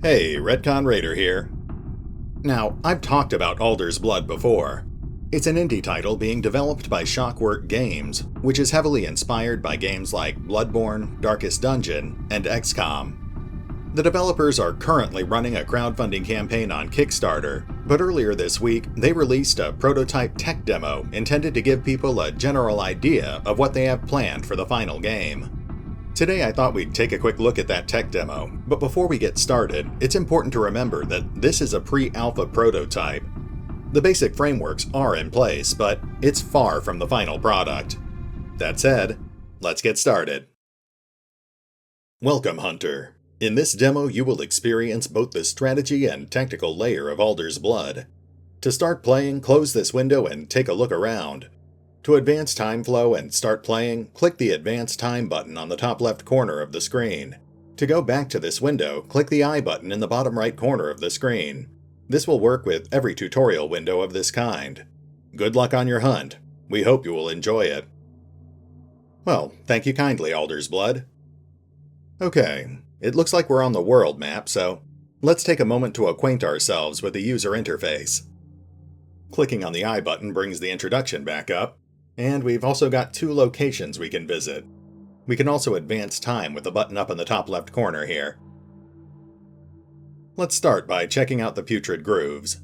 Hey, RetconRaider here. Now, I've talked about Alder's Blood before. It's an indie title being developed by Shockwork Games, which is heavily inspired by games like Bloodborne, Darkest Dungeon, and XCOM. The developers are currently running a crowdfunding campaign on Kickstarter, but earlier this week they released a prototype tech demo intended to give people a general idea of what they have planned for the final game. Today I thought we'd take a quick look at that tech demo, but before we get started, it's important to remember that this is a pre-alpha prototype. The basic frameworks are in place, but it's far from the final product. That said, let's get started. Welcome, Hunter. In this demo you will experience both the strategy and tactical layer of Alder's Blood. To start playing, close this window and take a look around. To advance time flow and start playing, click the Advance Time button on the top left corner of the screen. To go back to this window, click the I button in the bottom right corner of the screen. This will work with every tutorial window of this kind. Good luck on your hunt. We hope you will enjoy it. Well, thank you kindly, Alder's Blood. Okay, it looks like we're on the world map, so let's take a moment to acquaint ourselves with the user interface. Clicking on the I button brings the introduction back up. And we've also got two locations we can visit. We can also advance time with the button up in the top left corner here. Let's start by checking out the Putrid Grooves.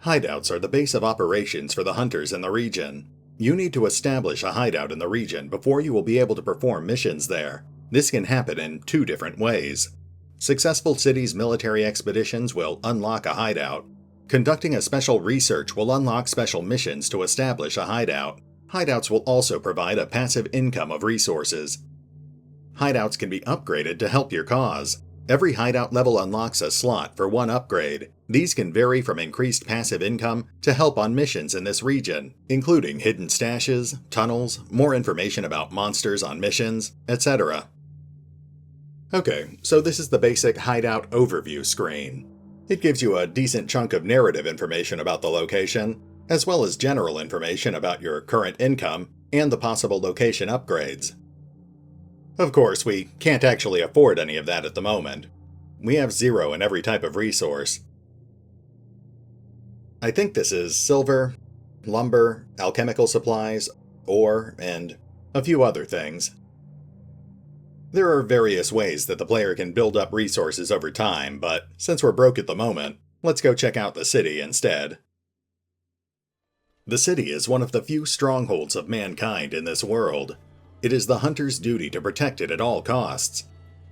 Hideouts are the base of operations for the hunters in the region. You need to establish a hideout in the region before you will be able to perform missions there. This can happen in two different ways. Successful cities' military expeditions will unlock a hideout. Conducting a special research will unlock special missions to establish a hideout. Hideouts will also provide a passive income of resources. Hideouts can be upgraded to help your cause. Every hideout level unlocks a slot for one upgrade. These can vary from increased passive income to help on missions in this region, including hidden stashes, tunnels, more information about monsters on missions, etc. Okay, so this is the basic hideout overview screen. It gives you a decent chunk of narrative information about the location, as well as general information about your current income and the possible location upgrades. Of course, we can't actually afford any of that at the moment. We have 0 in every type of resource. I think this is silver, lumber, alchemical supplies, ore, and a few other things. There are various ways that the player can build up resources over time, but since we're broke at the moment, let's go check out the city instead. The city is one of the few strongholds of mankind in this world. It is the hunter's duty to protect it at all costs.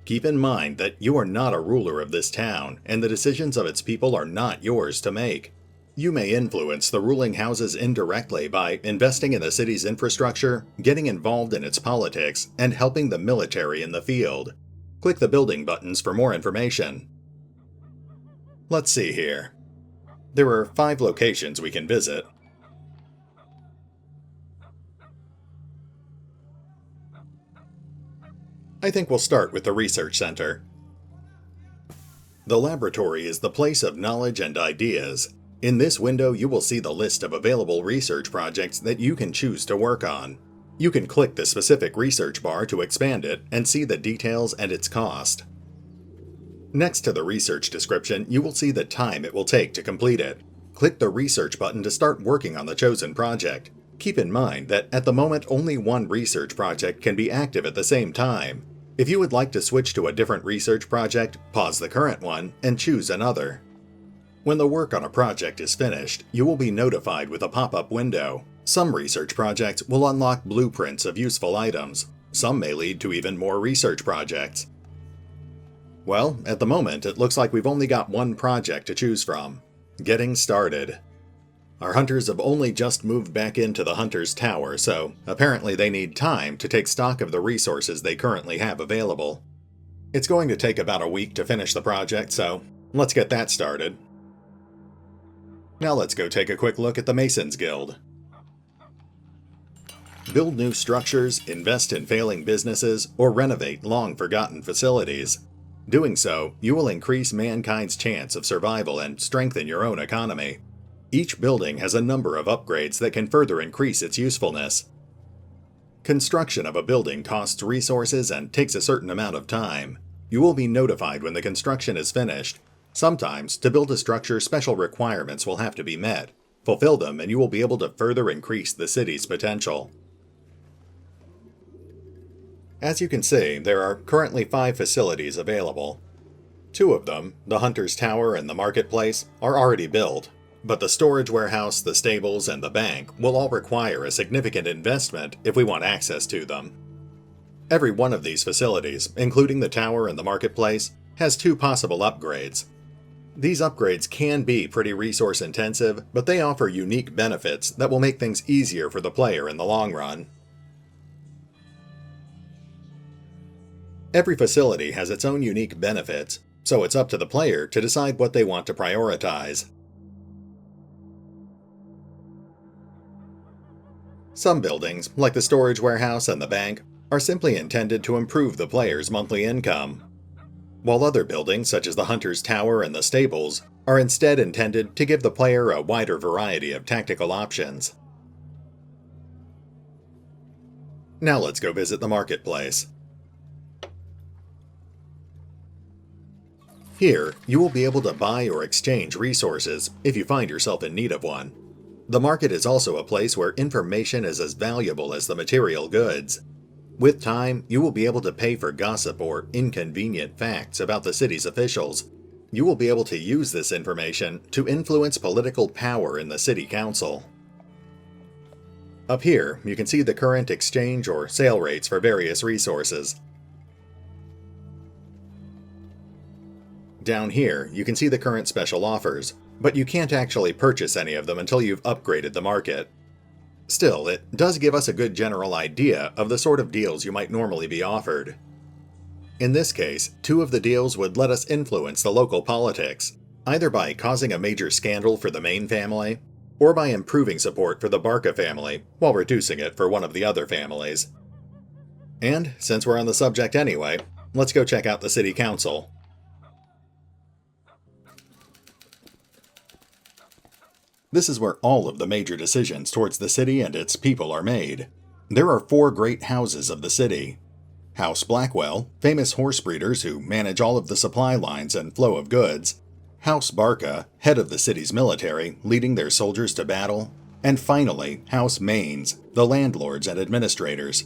Keep in mind that you are not a ruler of this town, and the decisions of its people are not yours to make. You may influence the ruling houses indirectly by investing in the city's infrastructure, getting involved in its politics, and helping the military in the field. Click the building buttons for more information. Let's see here. There are 5 locations we can visit. I think we'll start with the research center. The laboratory is the place of knowledge and ideas. In this window, you will see the list of available research projects that you can choose to work on. You can click the specific research bar to expand it and see the details and its cost. Next to the research description, you will see the time it will take to complete it. Click the research button to start working on the chosen project. Keep in mind that at the moment only one research project can be active at the same time. If you would like to switch to a different research project, pause the current one and choose another. When the work on a project is finished, you will be notified with a pop-up window. Some research projects will unlock blueprints of useful items. Some may lead to even more research projects. Well, at the moment, it looks like we've only got one project to choose from. Getting started. Our hunters have only just moved back into the Hunter's Tower, so apparently they need time to take stock of the resources they currently have available. It's going to take about a week to finish the project, so let's get that started. Now let's go take a quick look at the Masons Guild. Build new structures, invest in failing businesses, or renovate long-forgotten facilities. Doing so, you will increase mankind's chance of survival and strengthen your own economy. Each building has a number of upgrades that can further increase its usefulness. Construction of a building costs resources and takes a certain amount of time. You will be notified when the construction is finished. Sometimes, to build a structure, special requirements will have to be met. Fulfill them and you will be able to further increase the city's potential. As you can see, there are currently 5 facilities available. 2 of them, the Hunter's Tower and the Marketplace, are already built, but the storage warehouse, the stables, and the bank will all require a significant investment if we want access to them. Every one of these facilities, including the tower and the marketplace, has 2 possible upgrades. These upgrades can be pretty resource intensive, but they offer unique benefits that will make things easier for the player in the long run. Every facility has its own unique benefits, so it's up to the player to decide what they want to prioritize. Some buildings, like the storage warehouse and the bank, are simply intended to improve the player's monthly income, while other buildings, such as the Hunter's Tower and the stables, are instead intended to give the player a wider variety of tactical options. Now let's go visit the marketplace. Here, you will be able to buy or exchange resources if you find yourself in need of one. The market is also a place where information is as valuable as the material goods. With time, you will be able to pay for gossip or inconvenient facts about the city's officials. You will be able to use this information to influence political power in the city council. Up here, you can see the current exchange or sale rates for various resources. Down here, you can see the current special offers, but you can't actually purchase any of them until you've upgraded the market. Still, it does give us a good general idea of the sort of deals you might normally be offered. In this case, 2 of the deals would let us influence the local politics, either by causing a major scandal for the main family, or by improving support for the Barca family while reducing it for one of the other families. And, since we're on the subject anyway, let's go check out the city council. This is where all of the major decisions towards the city and its people are made. There are 4 great houses of the city. House Blackwell, famous horse breeders who manage all of the supply lines and flow of goods. House Barca, head of the city's military, leading their soldiers to battle. And finally, House Mains, the landlords and administrators.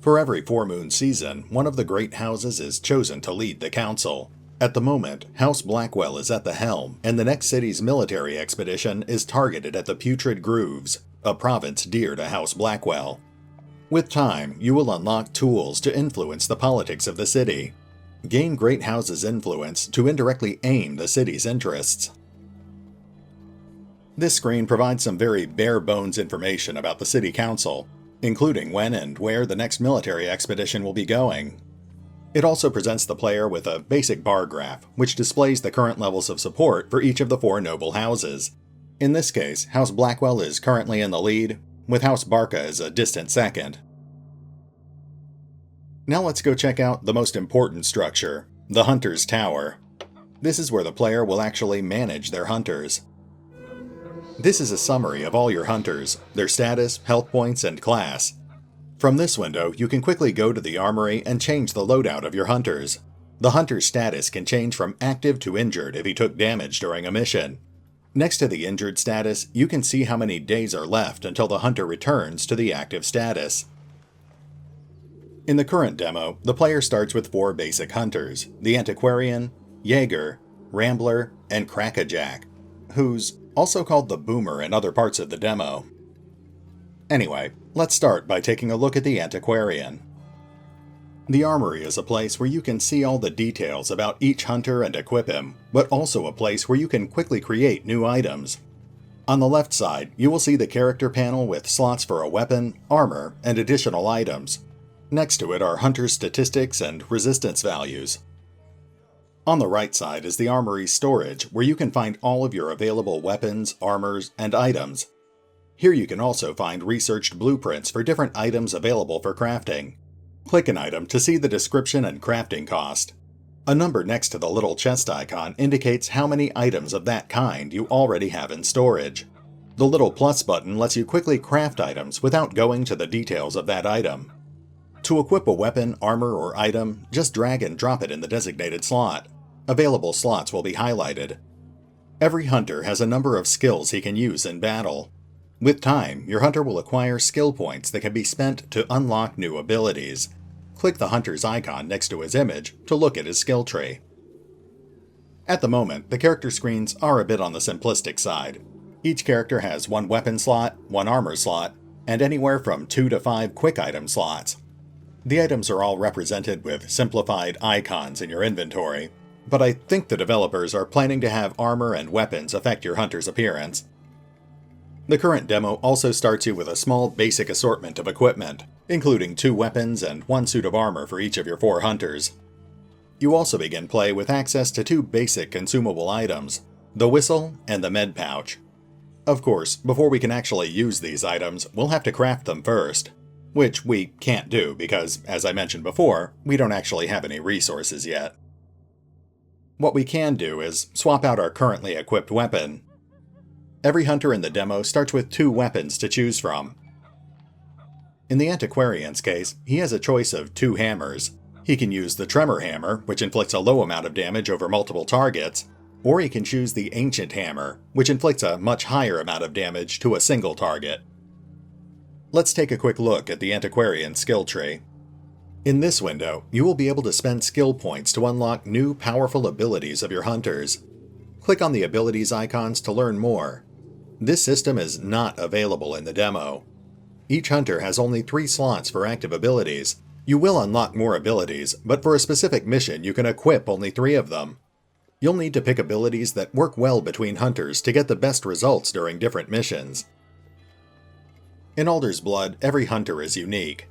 For every 4-moon season, one of the great houses is chosen to lead the council. At the moment, House Blackwell is at the helm, and the next city's military expedition is targeted at the Putrid Grooves, a province dear to House Blackwell. With time, you will unlock tools to influence the politics of the city. Gain Great House's influence to indirectly aim the city's interests. This screen provides some very bare-bones information about the city council, including when and where the next military expedition will be going. It also presents the player with a basic bar graph, which displays the current levels of support for each of the 4 noble houses. In this case, House Blackwell is currently in the lead, with House Barca as a distant second. Now let's go check out the most important structure, the Hunter's Tower. This is where the player will actually manage their hunters. This is a summary of all your hunters, their status, health points, and class. From this window, you can quickly go to the Armory and change the loadout of your hunters. The hunter's status can change from active to injured if he took damage during a mission. Next to the injured status, you can see how many days are left until the hunter returns to the active status. In the current demo, the player starts with 4 basic hunters, the Antiquarian, Jaeger, Rambler, and Crackerjack, who's also called the Boomer in other parts of the demo. Anyway, let's start by taking a look at the Antiquarian. The Armory is a place where you can see all the details about each hunter and equip him, but also a place where you can quickly create new items. On the left side, you will see the character panel with slots for a weapon, armor, and additional items. Next to it are hunter statistics and resistance values. On the right side is the Armory Storage, where you can find all of your available weapons, armors, and items. Here you can also find researched blueprints for different items available for crafting. Click an item to see the description and crafting cost. A number next to the little chest icon indicates how many items of that kind you already have in storage. The little plus button lets you quickly craft items without going to the details of that item. To equip a weapon, armor, or item, just drag and drop it in the designated slot. Available slots will be highlighted. Every hunter has a number of skills he can use in battle. With time, your hunter will acquire skill points that can be spent to unlock new abilities. Click the hunter's icon next to his image to look at his skill tree. At the moment, the character screens are a bit on the simplistic side. Each character has one weapon slot, one armor slot, and anywhere from 2 to 5 quick item slots. The items are all represented with simplified icons in your inventory, but I think the developers are planning to have armor and weapons affect your hunter's appearance. The current demo also starts you with a small basic assortment of equipment, including 2 weapons and 1 suit of armor for each of your 4 hunters. You also begin play with access to 2 basic consumable items, the whistle and the med pouch. Of course, before we can actually use these items, we'll have to craft them first, which we can't do because, as I mentioned before, we don't actually have any resources yet. What we can do is swap out our currently equipped weapon. Every hunter in the demo starts with 2 weapons to choose from. In the Antiquarian's case, he has a choice of 2 hammers. He can use the Tremor hammer, which inflicts a low amount of damage over multiple targets, or he can choose the Ancient hammer, which inflicts a much higher amount of damage to a single target. Let's take a quick look at the Antiquarian skill tree. In this window, you will be able to spend skill points to unlock new powerful abilities of your hunters. Click on the abilities icons to learn more. This system is not available in the demo. Each hunter has only 3 slots for active abilities. You will unlock more abilities, but for a specific mission you can equip only 3 of them. You'll need to pick abilities that work well between hunters to get the best results during different missions. In Alder's Blood, every hunter is unique.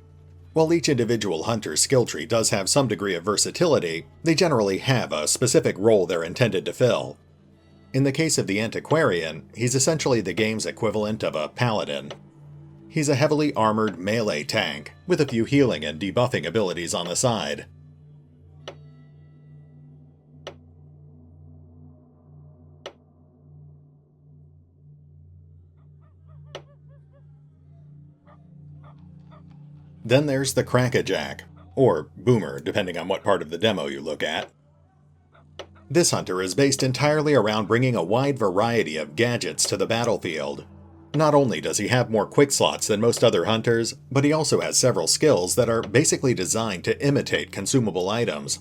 While each individual hunter's skill tree does have some degree of versatility, they generally have a specific role they're intended to fill. In the case of the Antiquarian, he's essentially the game's equivalent of a paladin. He's a heavily armored melee tank, with a few healing and debuffing abilities on the side. Then there's the Crackerjack, or Boomer depending on what part of the demo you look at. This hunter is based entirely around bringing a wide variety of gadgets to the battlefield. Not only does he have more quick slots than most other hunters, but he also has several skills that are basically designed to imitate consumable items.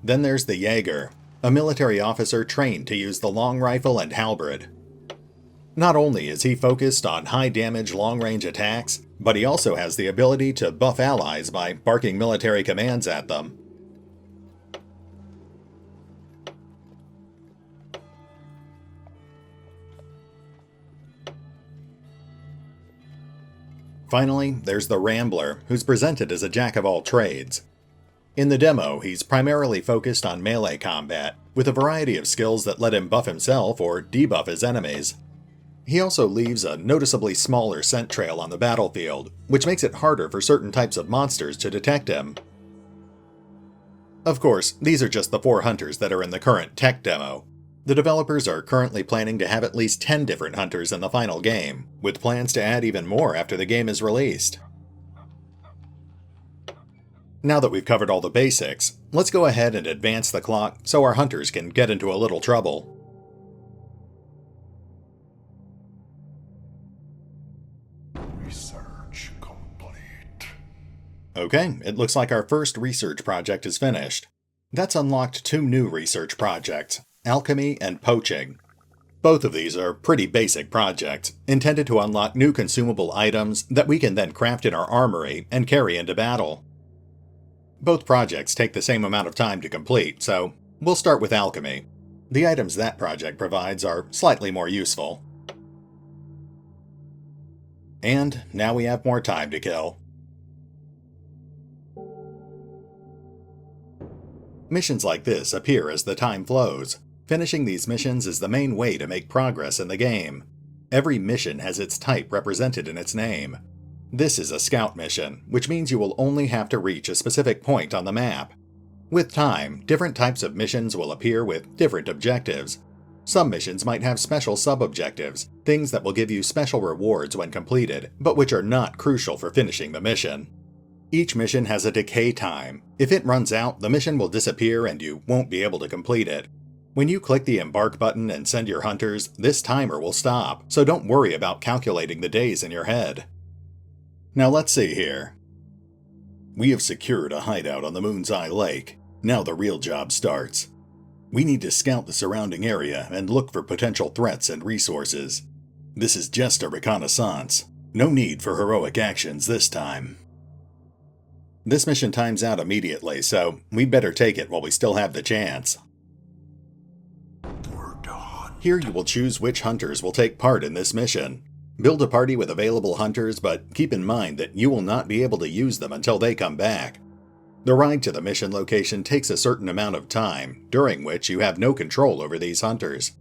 Then there's the Jaeger, a military officer trained to use the long rifle and halberd. Not only is he focused on high-damage long-range attacks, but he also has the ability to buff allies by barking military commands at them. Finally, there's the Rambler, who's presented as a jack-of-all-trades. In the demo, he's primarily focused on melee combat, with a variety of skills that let him buff himself or debuff his enemies. He also leaves a noticeably smaller scent trail on the battlefield, which makes it harder for certain types of monsters to detect him. Of course, these are just the 4 hunters that are in the current tech demo. The developers are currently planning to have at least 10 different hunters in the final game, with plans to add even more after the game is released. Now that we've covered all the basics, let's go ahead and advance the clock so our hunters can get into a little trouble. Research complete. Okay, it looks like our first research project is finished. That's unlocked 2 new research projects, Alchemy and Poaching. Both of these are pretty basic projects, intended to unlock new consumable items that we can then craft in our armory and carry into battle. Both projects take the same amount of time to complete, so we'll start with Alchemy. The items that project provides are slightly more useful. And now we have more time to kill. Missions like this appear as the time flows. Finishing these missions is the main way to make progress in the game. Every mission has its type represented in its name. This is a scout mission, which means you will only have to reach a specific point on the map. With time, different types of missions will appear with different objectives. Some missions might have special sub-objectives, things that will give you special rewards when completed, but which are not crucial for finishing the mission. Each mission has a decay time. If it runs out, the mission will disappear and you won't be able to complete it. When you click the Embark button and send your hunters, this timer will stop, so don't worry about calculating the days in your head. Now let's see here. We have secured a hideout on the Moon's Eye Lake. Now the real job starts. We need to scout the surrounding area and look for potential threats and resources. This is just a reconnaissance. No need for heroic actions this time. This mission times out immediately, so we'd better take it while we still have the chance. We're done. Here you will choose which hunters will take part in this mission. Build a party with available hunters, but keep in mind that you will not be able to use them until they come back. The ride to the mission location takes a certain amount of time, during which you have no control over these hunters.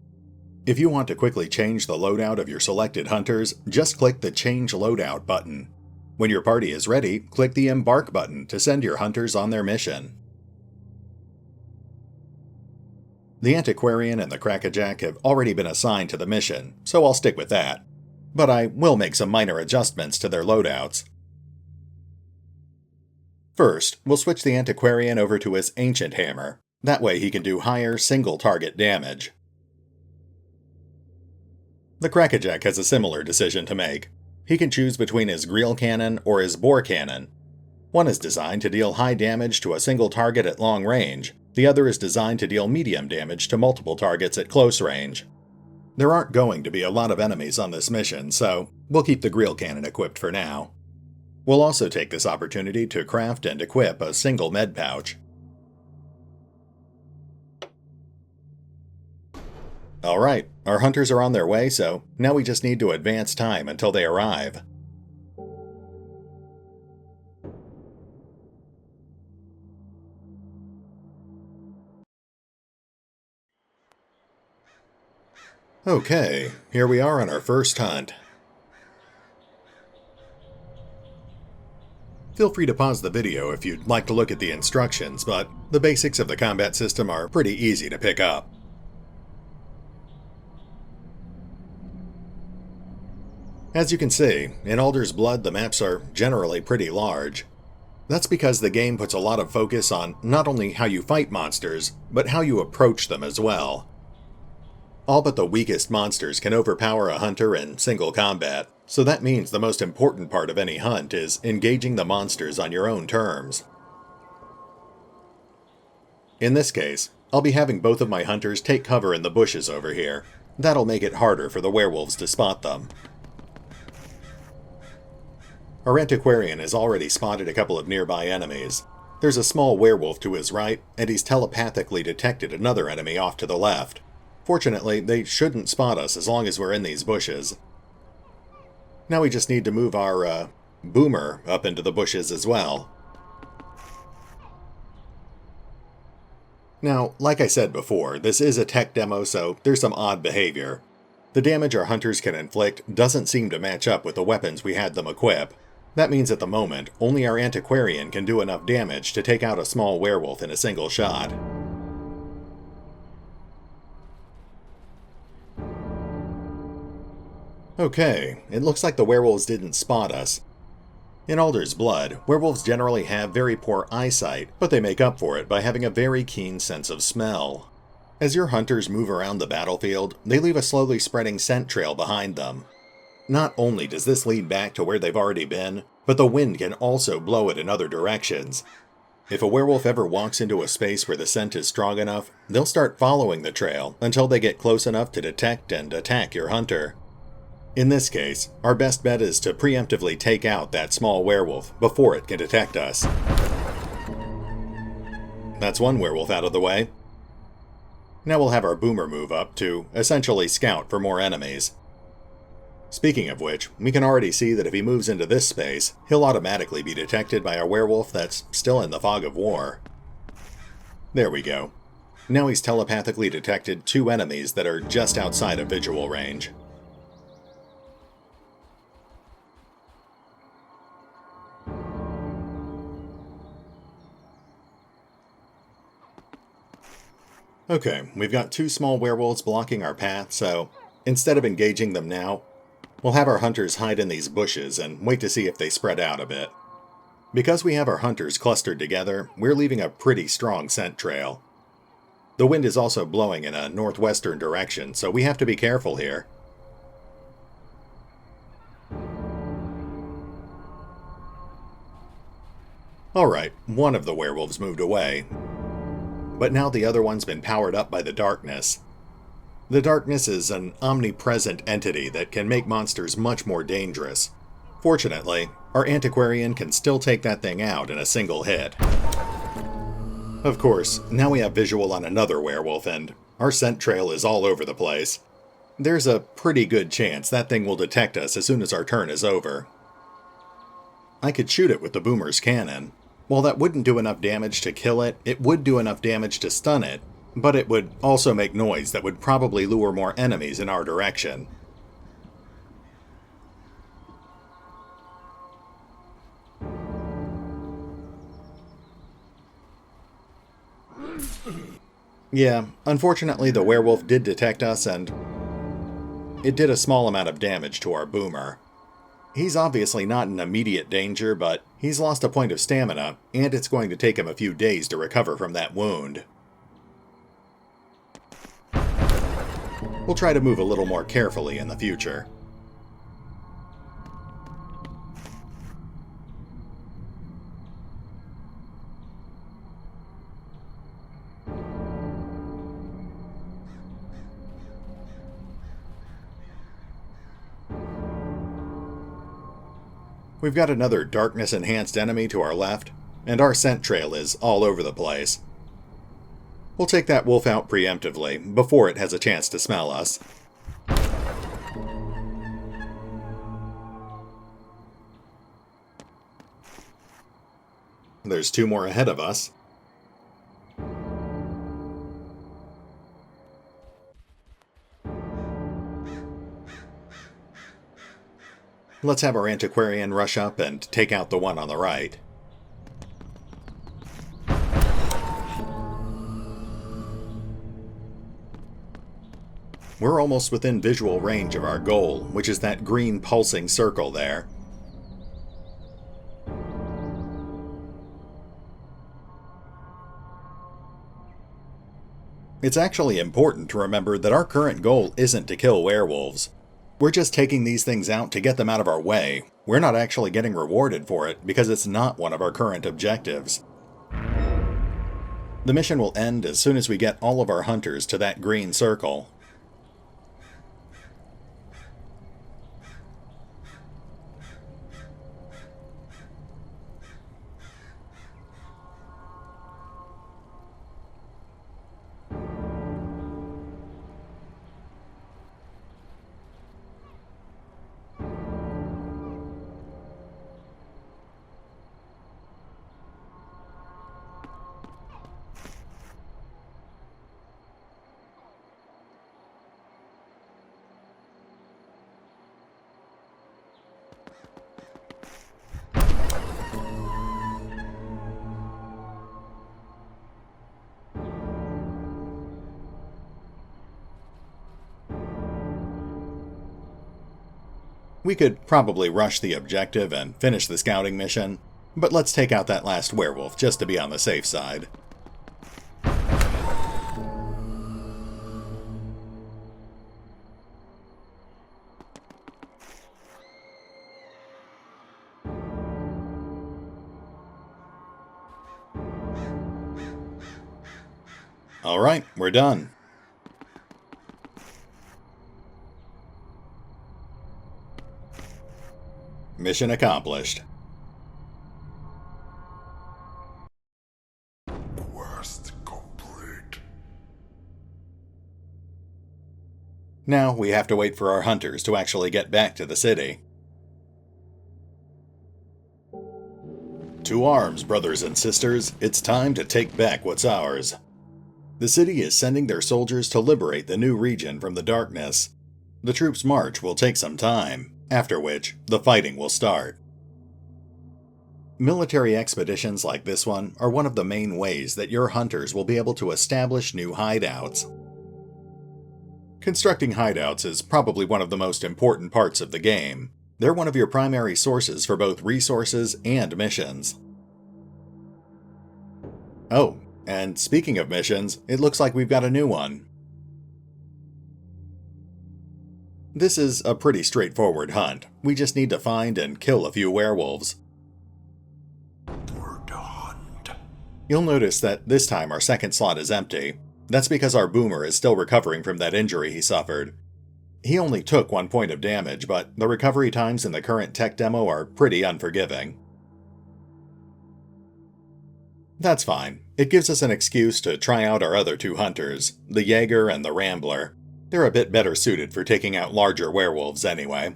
If you want to quickly change the loadout of your selected hunters, just click the Change Loadout button. When your party is ready, click the Embark button to send your hunters on their mission. The Antiquarian and the Crackerjack have already been assigned to the mission, so I'll stick with that. But I will make some minor adjustments to their loadouts. First, we'll switch the Antiquarian over to his Ancient Hammer. That way he can do higher single-target damage. The Crackerjack has a similar decision to make. He can choose between his Greel Cannon or his Bore Cannon. One is designed to deal high damage to a single target at long range. The other is designed to deal medium damage to multiple targets at close range. There aren't going to be a lot of enemies on this mission, so we'll keep the Greel Cannon equipped for now. We'll also take this opportunity to craft and equip a single med pouch. Alright, our hunters are on their way, so now we just need to advance time until they arrive. Okay, here we are on our first hunt. Feel free to pause the video if you'd like to look at the instructions, but the basics of the combat system are pretty easy to pick up. As you can see, in Alder's Blood the maps are generally pretty large. That's because the game puts a lot of focus on not only how you fight monsters, but how you approach them as well. All but the weakest monsters can overpower a hunter in single combat, so that means the most important part of any hunt is engaging the monsters on your own terms. In this case, I'll be having both of my hunters take cover in the bushes over here. That'll make it harder for the werewolves to spot them. Our Antiquarian has already spotted a couple of nearby enemies. There's a small werewolf to his right, and he's telepathically detected another enemy off to the left. Fortunately, they shouldn't spot us as long as we're in these bushes. Now we just need to move our, boomer up into the bushes as well. Now, like I said before, this is a tech demo, so there's some odd behavior. The damage our hunters can inflict doesn't seem to match up with the weapons we had them equip. That means at the moment, only our Antiquarian can do enough damage to take out a small werewolf in a single shot. Okay, it looks like the werewolves didn't spot us. In Alder's Blood, werewolves generally have very poor eyesight, but they make up for it by having a very keen sense of smell. As your hunters move around the battlefield, they leave a slowly spreading scent trail behind them. Not only does this lead back to where they've already been, but the wind can also blow it in other directions. If a werewolf ever walks into a space where the scent is strong enough, they'll start following the trail until they get close enough to detect and attack your hunter. In this case, our best bet is to preemptively take out that small werewolf before it can detect us. That's one werewolf out of the way. Now we'll have our boomer move up to essentially scout for more enemies. Speaking of which, we can already see that if he moves into this space, he'll automatically be detected by our werewolf that's still in the fog of war. There we go. Now he's telepathically detected two enemies that are just outside of visual range. Okay, we've got 2 small werewolves blocking our path, so instead of engaging them now, we'll have our hunters hide in these bushes and wait to see if they spread out a bit. Because we have our hunters clustered together, we're leaving a pretty strong scent trail. The wind is also blowing in a northwestern direction, so we have to be careful here. Alright, one of the werewolves moved away, but now the other one's been powered up by the darkness. The darkness is an omnipresent entity that can make monsters much more dangerous. Fortunately, our Antiquarian can still take that thing out in a single hit. Of course, now we have visual on another werewolf and our scent trail is all over the place. There's a pretty good chance that thing will detect us as soon as our turn is over. I could shoot it with the boomer's cannon. While that wouldn't do enough damage to kill it, it would do enough damage to stun it, but it would also make noise that would probably lure more enemies in our direction. Yeah, unfortunately the werewolf did detect us and it did a small amount of damage to our boomer. He's obviously not in immediate danger, but he's lost a point of stamina, and it's going to take him a few days to recover from that wound. We'll try to move a little more carefully in the future. We've got another darkness-enhanced enemy to our left, and our scent trail is all over the place. We'll take that wolf out preemptively, before it has a chance to smell us. There's 2 more ahead of us. Let's have our Antiquarian rush up and take out the one on the right. We're almost within visual range of our goal, which is that green pulsing circle there. It's actually important to remember that our current goal isn't to kill werewolves. We're just taking these things out to get them out of our way. We're not actually getting rewarded for it because it's not one of our current objectives. The mission will end as soon as we get all of our hunters to that green circle. We could probably rush the objective and finish the scouting mission, but let's take out that last werewolf just to be on the safe side. Alright, we're done. Mission accomplished. Quest complete. Now we have to wait for our hunters to actually get back to the city. To arms, brothers and sisters. It's time to take back what's ours. The city is sending their soldiers to liberate the new region from the darkness. The troops' march will take some time, after which the fighting will start. Military expeditions like this one are one of the main ways that your hunters will be able to establish new hideouts. Constructing hideouts is probably one of the most important parts of the game. They're one of your primary sources for both resources and missions. Oh, and speaking of missions, it looks like we've got a new one. This is a pretty straightforward hunt. We just need to find and kill a few werewolves. We're to hunt. You'll notice that this time our second slot is empty. That's because our boomer is still recovering from that injury he suffered. He only took 1 point of damage, but the recovery times in the current tech demo are pretty unforgiving. That's fine. It gives us an excuse to try out our other two hunters, the Jaeger and the Rambler. They're a bit better suited for taking out larger werewolves anyway.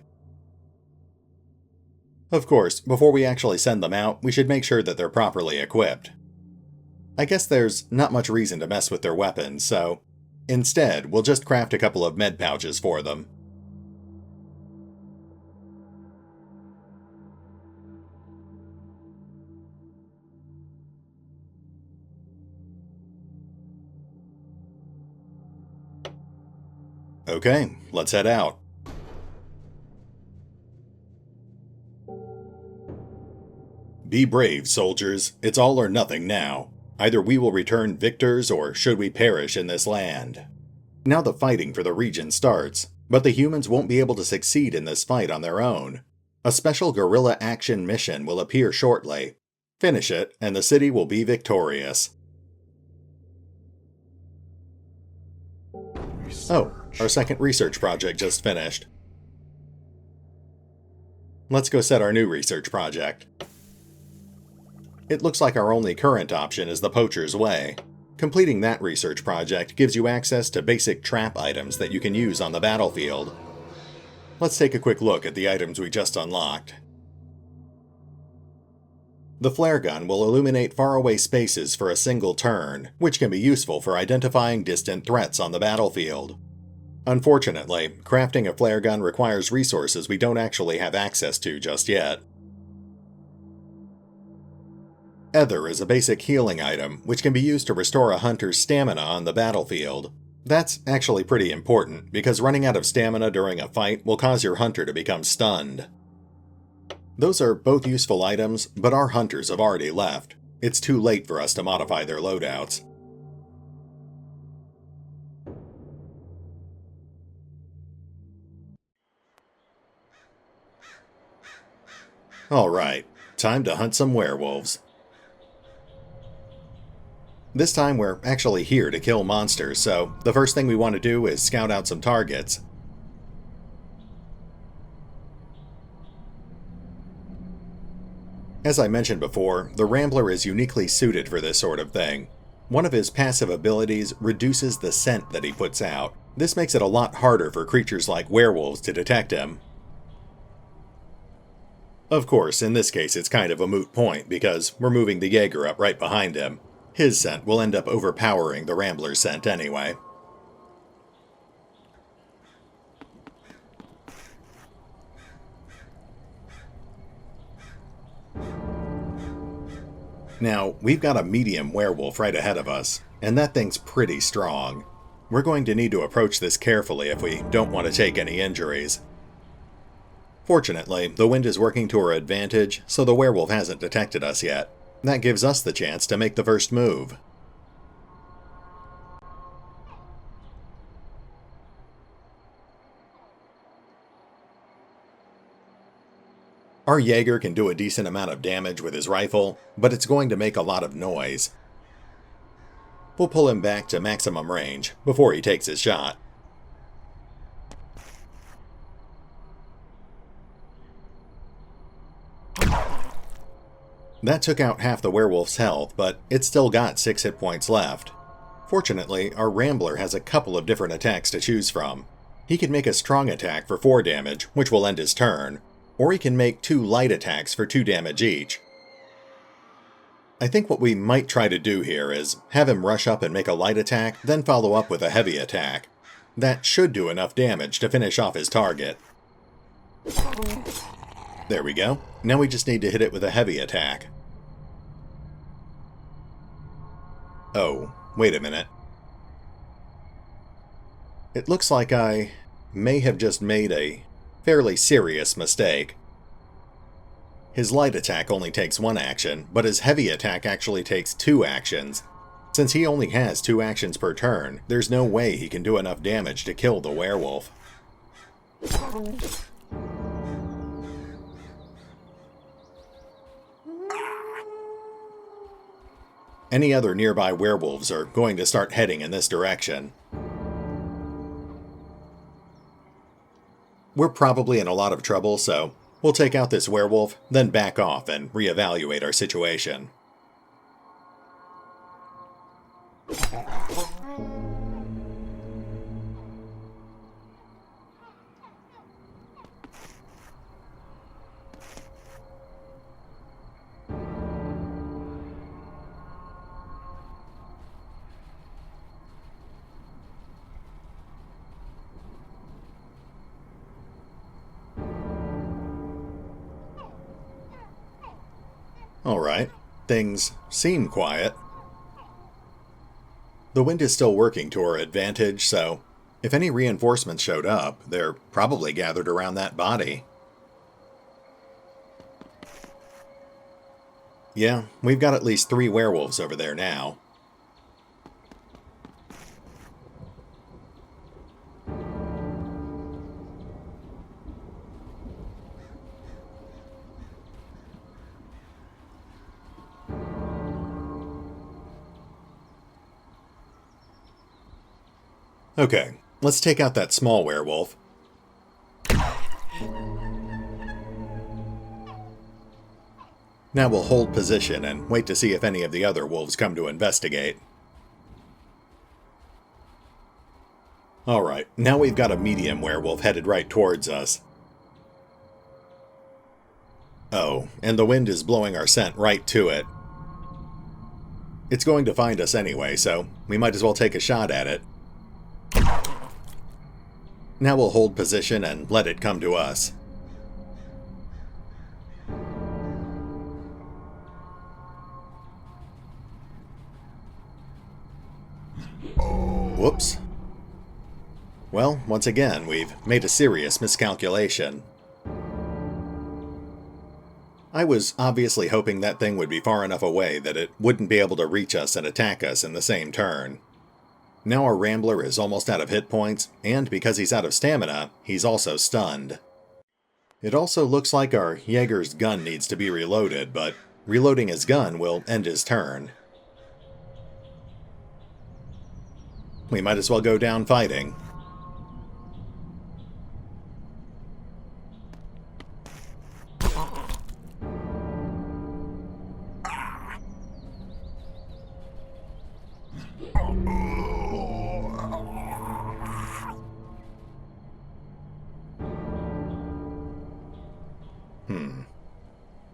Of course, before we actually send them out, we should make sure that they're properly equipped. I guess there's not much reason to mess with their weapons, so instead, we'll just craft a couple of med pouches for them. Okay, let's head out. Be brave, soldiers. It's all or nothing now. Either we will return victors, or should we perish in this land. Now the fighting for the region starts, but the humans won't be able to succeed in this fight on their own. A special guerrilla action mission will appear shortly. Finish it, and the city will be victorious. Oh, our second research project just finished. Let's go set our new research project. It looks like our only current option is the Poacher's Way. Completing that research project gives you access to basic trap items that you can use on the battlefield. Let's take a quick look at the items we just unlocked. The flare gun will illuminate faraway spaces for a single turn, which can be useful for identifying distant threats on the battlefield. Unfortunately, crafting a flare gun requires resources we don't actually have access to just yet. Ether is a basic healing item, which can be used to restore a hunter's stamina on the battlefield. That's actually pretty important, because running out of stamina during a fight will cause your hunter to become stunned. Those are both useful items, but our hunters have already left. It's too late for us to modify their loadouts. Alright, time to hunt some werewolves. This time we're actually here to kill monsters, so the first thing we want to do is scout out some targets. As I mentioned before, the Rambler is uniquely suited for this sort of thing. One of his passive abilities reduces the scent that he puts out. This makes it a lot harder for creatures like werewolves to detect him. Of course, in this case it's kind of a moot point because we're moving the Jaeger up right behind him. His scent will end up overpowering the Rambler's scent anyway. Now, we've got a medium werewolf right ahead of us, and that thing's pretty strong. We're going to need to approach this carefully if we don't want to take any injuries. Fortunately, the wind is working to our advantage, so the werewolf hasn't detected us yet. That gives us the chance to make the first move. Our Jaeger can do a decent amount of damage with his rifle, but it's going to make a lot of noise. We'll pull him back to maximum range before he takes his shot. That took out half the werewolf's health, but it's still got 6 hit points left. Fortunately, our Rambler has a couple of different attacks to choose from. He can make a strong attack for 4 damage, which will end his turn, or he can make 2 light attacks for 2 damage each. I think what we might try to do here is have him rush up and make a light attack, then follow up with a heavy attack. That should do enough damage to finish off his target. There we go. Now we just need to hit it with a heavy attack. Oh, wait a minute. It looks like I may have just made a fairly serious mistake. His light attack only takes 1 action, but his heavy attack actually takes 2 actions. Since he only has 2 actions per turn, there's no way he can do enough damage to kill the werewolf. Any other nearby werewolves are going to start heading in this direction. We're probably in a lot of trouble, so we'll take out this werewolf, then back off and reevaluate our situation. Alright, things seem quiet. The wind is still working to our advantage, so if any reinforcements showed up, they're probably gathered around that body. Yeah, we've got at least 3 werewolves over there now. Okay, let's take out that small werewolf. Now we'll hold position and wait to see if any of the other wolves come to investigate. Alright, now we've got a medium werewolf headed right towards us. Oh, and the wind is blowing our scent right to it. It's going to find us anyway, so we might as well take a shot at it. Now we'll hold position and let it come to us. Whoops. Well, once again, we've made a serious miscalculation. I was obviously hoping that thing would be far enough away that it wouldn't be able to reach us and attack us in the same turn. Now our Rambler is almost out of hit points, and because he's out of stamina, he's also stunned. It also looks like our Jaeger's gun needs to be reloaded, but reloading his gun will end his turn. We might as well go down fighting.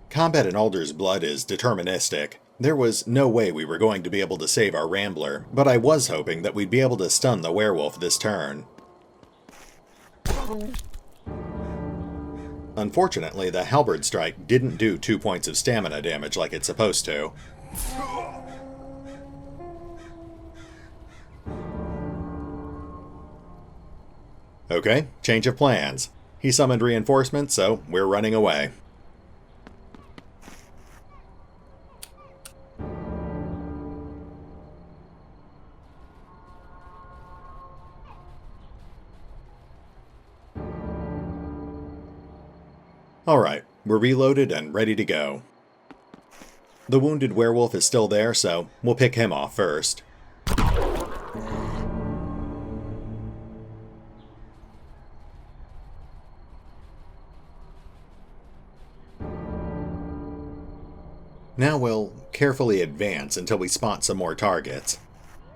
Combat in Alder's blood is deterministic. There was no way we were going to be able to save our Rambler, but I was hoping that we'd be able to stun the werewolf this turn. Unfortunately, the halberd strike didn't do 2 points of stamina damage like it's supposed to. Okay, change of plans. He summoned reinforcements, so we're running away. Alright, we're reloaded and ready to go. The wounded werewolf is still there, so we'll pick him off first. Now we'll carefully advance until we spot some more targets.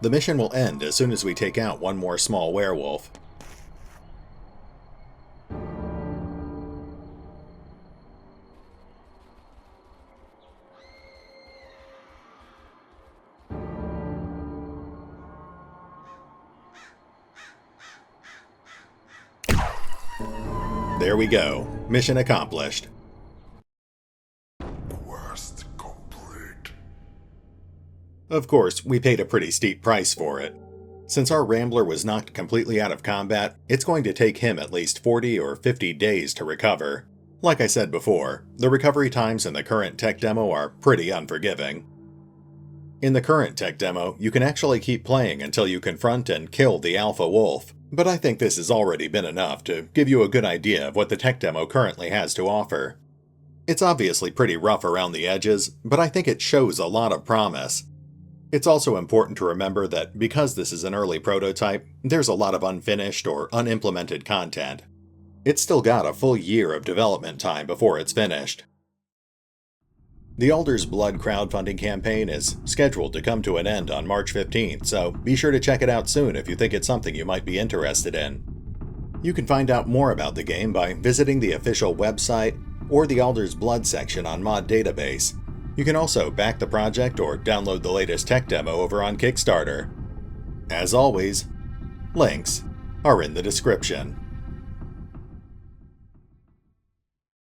The mission will end as soon as we take out one more small werewolf. There we go. Mission accomplished. Of course, we paid a pretty steep price for it. Since our Rambler was knocked completely out of combat, it's going to take him at least 40 or 50 days to recover. Like I said before, the recovery times in the current tech demo are pretty unforgiving. In the current tech demo, you can actually keep playing until you confront and kill the Alpha Wolf, but I think this has already been enough to give you a good idea of what the tech demo currently has to offer. It's obviously pretty rough around the edges, but I think it shows a lot of promise. It's also important to remember that because this is an early prototype, there's a lot of unfinished or unimplemented content. It's still got a full year of development time before it's finished. The Alder's Blood crowdfunding campaign is scheduled to come to an end on March 15th, so be sure to check it out soon if you think it's something you might be interested in. You can find out more about the game by visiting the official website or the Alder's Blood section on Mod Database. You can also back the project or download the latest tech demo over on Kickstarter. As always, links are in the description.